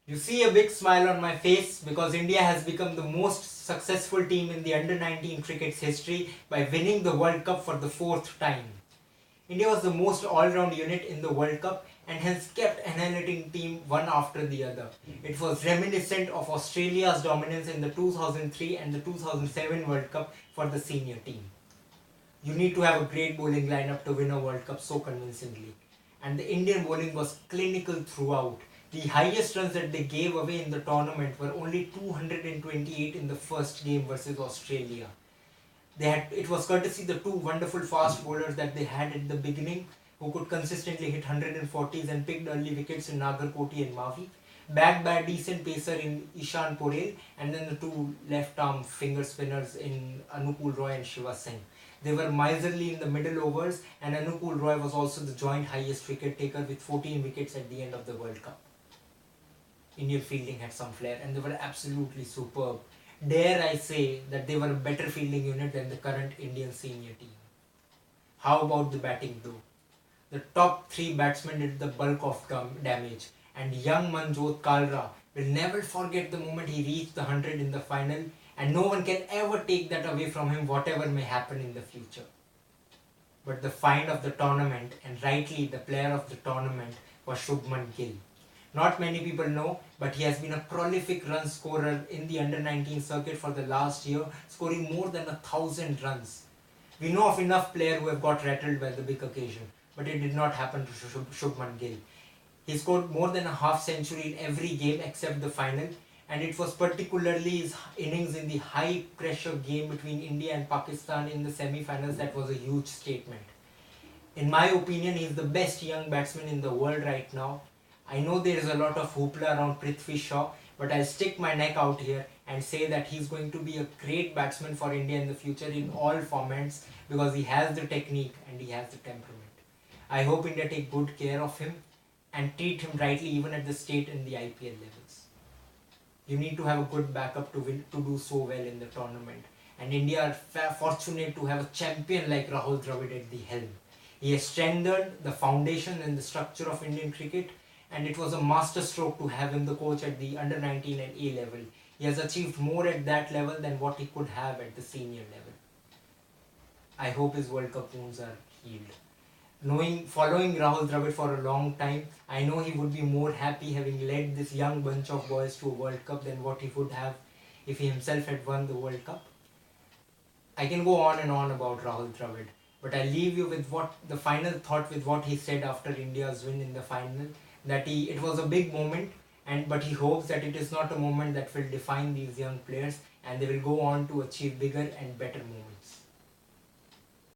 You see a big smile on my face because India has become the most successful team in the under-19 cricket's history by winning the World Cup for the fourth time. India was the most all-round unit in the World Cup and hence kept annihilating team one after the other. It was reminiscent of Australia's dominance in the 2003 and the 2007 World Cup for the senior team. You need to have a great bowling lineup to win a World Cup so convincingly. And the Indian bowling was clinical throughout. The highest runs that they gave away in the tournament were only 228 in the first game versus Australia. It was courtesy the two wonderful fast bowlers that they had at the beginning who could consistently hit 140s and picked early wickets in Nagarkoti and Mavi, backed by a decent pacer in Ishan Porel, and then the two left arm finger spinners in Anupul Roy and Shiva Singh. They were miserly in the middle overs, and Anupul Roy was also the joint highest wicket taker with 14 wickets at the end of the World Cup. Indian fielding had some flair and they were absolutely superb. Dare I say that they were a better fielding unit than the current Indian senior team. How about the batting though? The top three batsmen did the bulk of damage, and young Manjot Kalra will never forget the moment he reached the 100 in the final, and no one can ever take that away from him, whatever may happen in the future. But the find of the tournament, and rightly the player of the tournament, was Shubman Gill. Not many people know, but he has been a prolific run scorer in the under-19 circuit for the last year, scoring more than 1,000 runs. We know of enough players who have got rattled by the big occasion, but it did not happen to Shubman Gill. He scored more than a half century in every game except the final, and it was particularly his innings in the high pressure game between India and Pakistan in the semi-finals that was a huge statement. In my opinion, he is the best young batsman in the world right now. I know there is a lot of hoopla around Prithvi Shaw, but I'll stick my neck out here and say that he's going to be a great batsman for India in the future in all formats because he has the technique and he has the temperament. I hope India take good care of him and treat him rightly even at the state and the IPL levels. You need to have a good backup to do so well in the tournament. And India are fortunate to have a champion like Rahul Dravid at the helm. He has strengthened the foundation and the structure of Indian cricket, and it was a masterstroke to have him the coach at the under-19 and A level. He has achieved more at that level than what he could have at the senior level. I hope his World Cup wounds are healed. Following Rahul Dravid for a long time, I know he would be more happy having led this young bunch of boys to a World Cup than what he would have if he himself had won the World Cup. I can go on and on about Rahul Dravid, but I leave you with the final thought with what he said after India's win in the final, that it was a big moment, but he hopes that it is not a moment that will define these young players and they will go on to achieve bigger and better moments.